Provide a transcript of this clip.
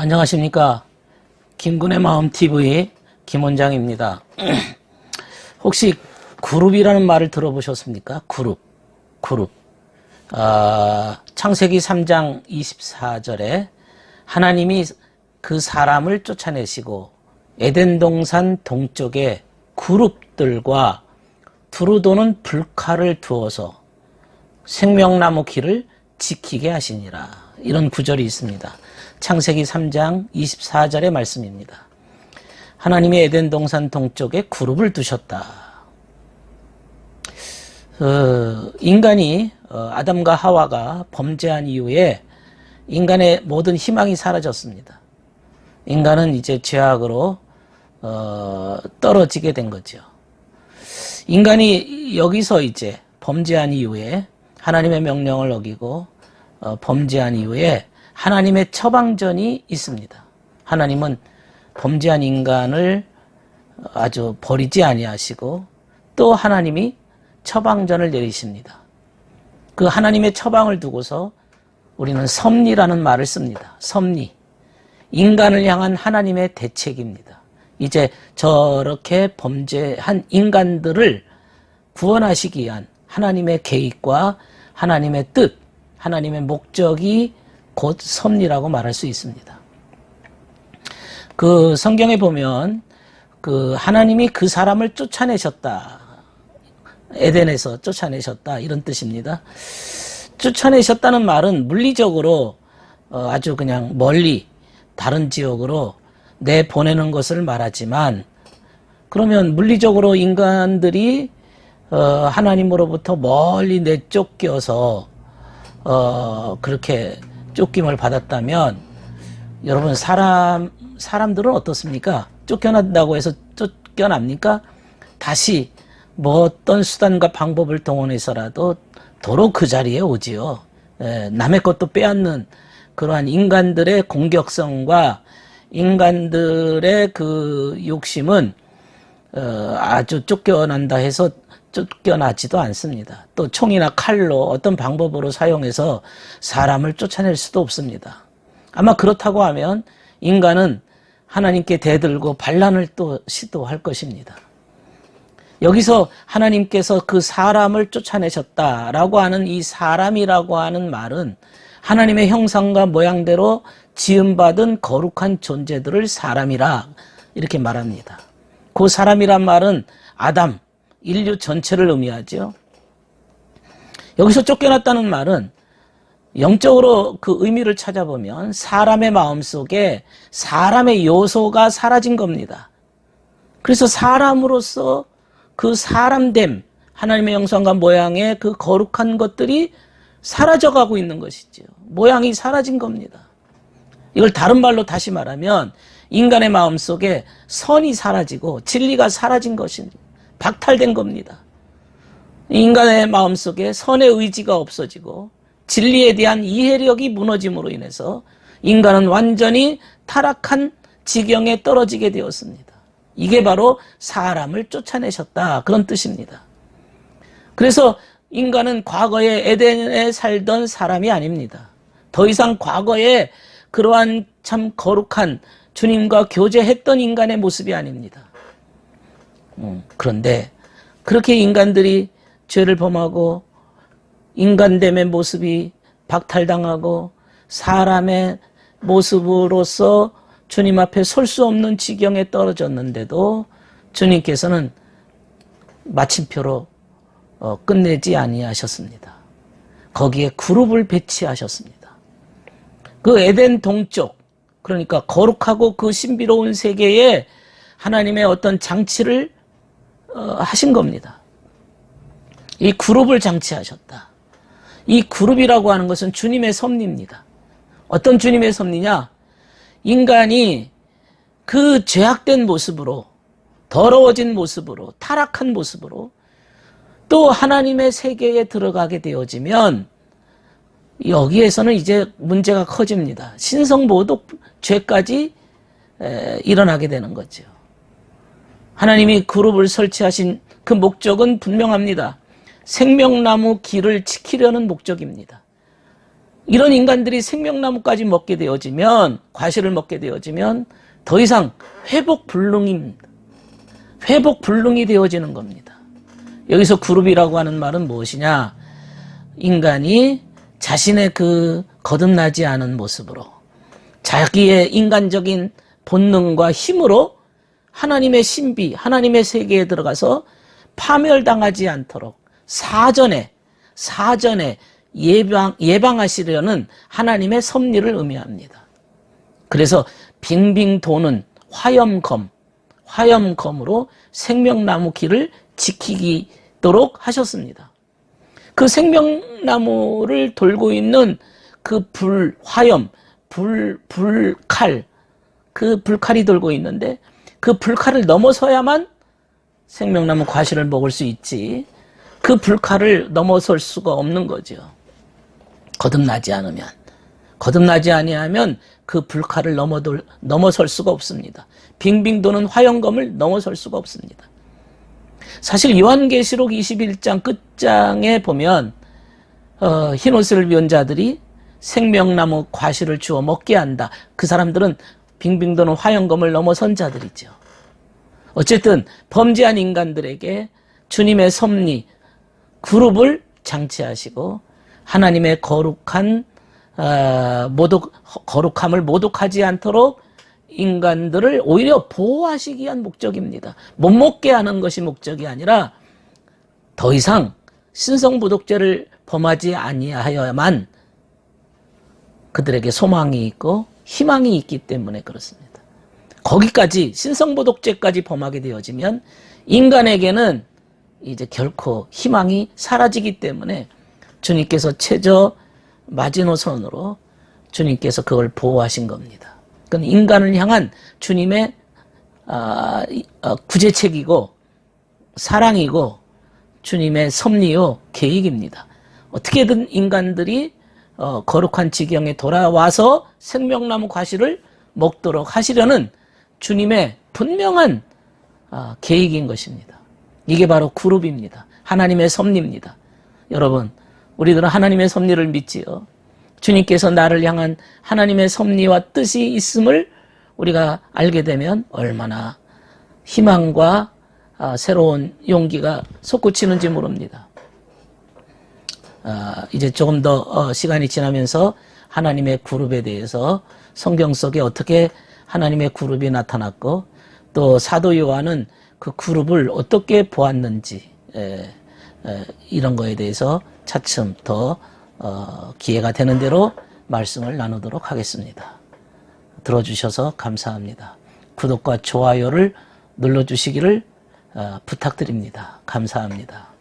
안녕하십니까. 김군의 마음TV 김원장입니다. 혹시 그룹이라는 말을 들어보셨습니까? 그룹. 창세기 3장 24절에 하나님이 그 사람을 쫓아내시고 에덴 동산 동쪽에 그룹들과 두루 도는 불칼을 두어서 생명나무 길을 지키게 하시니라. 이런 구절이 있습니다. 창세기 3장 24절의 말씀입니다. 하나님이 에덴 동산 동쪽에 그룹을 두셨다. 인간이 아담과 하와가 범죄한 이후에 인간의 모든 희망이 사라졌습니다. 인간은 이제 죄악으로 떨어지게 된 거죠. 인간이 여기서 이제 범죄한 이후에 하나님의 명령을 어기고 범죄한 이후에 하나님의 처방전이 있습니다. 하나님은 범죄한 인간을 아주 버리지 아니하시고 또 하나님이 처방전을 내리십니다. 그 하나님의 처방을 두고서 우리는 섭리라는 말을 씁니다. 섭리. 인간을 향한 하나님의 대책입니다. 이제 저렇게 범죄한 인간들을 구원하시기 위한 하나님의 계획과 하나님의 뜻, 하나님의 목적이 곧 섭리라고 말할 수 있습니다. 그 성경에 보면 그 하나님이 그 사람을 쫓아내셨다. 에덴에서 쫓아내셨다. 이런 뜻입니다. 쫓아내셨다는 말은 물리적으로 아주 그냥 멀리 다른 지역으로 내보내는 것을 말하지만, 그러면 물리적으로 인간들이 하나님으로부터 멀리 내쫓겨서 그렇게 쫓김을 받았다면, 여러분 사람들은 어떻습니까? 쫓겨난다고 해서 쫓겨납니까? 다시 뭐 어떤 수단과 방법을 동원해서라도 도로 그 자리에 오지요. 남의 것도 빼앗는 그러한 인간들의 공격성과 인간들의 그 욕심은 아주 쫓겨난다 해서 쫓겨나지도 않습니다. 또 총이나 칼로 어떤 방법으로 사용해서 사람을 쫓아낼 수도 없습니다. 아마 그렇다고 하면 인간은 하나님께 대들고 반란을 또 시도할 것입니다. 여기서 하나님께서 그 사람을 쫓아내셨다라고 하는 이 사람이라고 하는 말은 하나님의 형상과 모양대로 지음받은 거룩한 존재들을 사람이라 이렇게 말합니다. 그 사람이란 말은 아담, 인류 전체를 의미하죠. 여기서 쫓겨났다는 말은 영적으로 그 의미를 찾아보면 사람의 마음속에 사람의 요소가 사라진 겁니다. 그래서 사람으로서 그 사람됨, 하나님의 형상과 모양의 그 거룩한 것들이 사라져가고 있는 것이죠. 모양이 사라진 겁니다. 이걸 다른 말로 다시 말하면 인간의 마음속에 선이 사라지고 진리가 사라진 것입니다. 박탈된 겁니다. 인간의 마음속에 선의 의지가 없어지고 진리에 대한 이해력이 무너짐으로 인해서 인간은 완전히 타락한 지경에 떨어지게 되었습니다. 이게 바로 사람을 쫓아내셨다, 그런 뜻입니다. 그래서 인간은 과거에 에덴에 살던 사람이 아닙니다. 더 이상 과거에 그러한 참 거룩한 주님과 교제했던 인간의 모습이 아닙니다. 그런데 그렇게 인간들이 죄를 범하고 인간됨의 모습이 박탈당하고 사람의 모습으로서 주님 앞에 설 수 없는 지경에 떨어졌는데도 주님께서는 마침표로 끝내지 아니하셨습니다. 거기에 그룹을 배치하셨습니다. 그 에덴 동쪽, 그러니까 거룩하고 그 신비로운 세계에 하나님의 어떤 장치를 하신 겁니다. 이 그룹을 장치하셨다. 이 그룹이라고 하는 것은 주님의 섭리입니다. 어떤 주님의 섭리냐? 인간이 그 죄악된 모습으로, 더러워진 모습으로, 타락한 모습으로 또 하나님의 세계에 들어가게 되어지면 여기에서는 이제 문제가 커집니다. 신성모독 죄까지 일어나게 되는 거죠. 하나님이 그룹을 설치하신 그 목적은 분명합니다. 생명나무 길을 지키려는 목적입니다. 이런 인간들이 생명나무까지 먹게 되어지면, 과실을 먹게 되어지면 더 이상 회복불능입니다. 회복불능이 되어지는 겁니다. 여기서 그룹이라고 하는 말은 무엇이냐? 인간이 자신의 그 거듭나지 않은 모습으로 자기의 인간적인 본능과 힘으로 하나님의 신비, 하나님의 세계에 들어가서 파멸당하지 않도록 사전에 예방하시려는 하나님의 섭리를 의미합니다. 그래서 빙빙 도는 화염검으로 생명나무 길을 지키도록 하셨습니다. 그 생명나무를 돌고 있는 그 불칼, 그 불칼이 돌고 있는데 그 불칼을 넘어서야만 생명나무 과실을 먹을 수 있지, 그 불칼을 넘어설 수가 없는 거죠. 거듭나지 아니하면 그 불칼을 넘어설 수가 없습니다. 빙빙 도는 화염검을 넘어설 수가 없습니다. 사실 요한계시록 21장 끝장에 보면 흰옷을 입은 자들이 생명나무 과실을 주워 먹게 한다. 그 사람들은 빙빙 도는 화염검을 넘어선 자들이죠. 어쨌든 범죄한 인간들에게 주님의 섭리, 그룹을 장치하시고 하나님의 거룩함을 모독하지 않도록 인간들을 오히려 보호하시기 위한 목적입니다. 못 먹게 하는 것이 목적이 아니라 더 이상 신성모독죄를 범하지 아니하여야만 그들에게 소망이 있고 희망이 있기 때문에 그렇습니다. 거기까지 신성모독죄까지 범하게 되어지면 인간에게는 이제 결코 희망이 사라지기 때문에 주님께서 최저 마지노선으로 주님께서 그걸 보호하신 겁니다. 그건 인간을 향한 주님의 구제책이고 사랑이고 주님의 섭리요 계획입니다. 어떻게든 인간들이 거룩한 지경에 돌아와서 생명나무 과실을 먹도록 하시려는 주님의 분명한 계획인 것입니다. 이게 바로 그룹입니다. 하나님의 섭리입니다. 여러분, 우리들은 하나님의 섭리를 믿지요. 주님께서 나를 향한 하나님의 섭리와 뜻이 있음을 우리가 알게 되면 얼마나 희망과 새로운 용기가 솟구치는지 모릅니다. 이제 조금 더 시간이 지나면서 하나님의 그룹에 대해서 성경 속에 어떻게 하나님의 그룹이 나타났고 또 사도 요한은 그 그룹을 어떻게 보았는지 이런 거에 대해서 차츰 더 기회가 되는 대로 말씀을 나누도록 하겠습니다. 들어주셔서 감사합니다. 구독과 좋아요를 눌러주시기를 부탁드립니다. 감사합니다.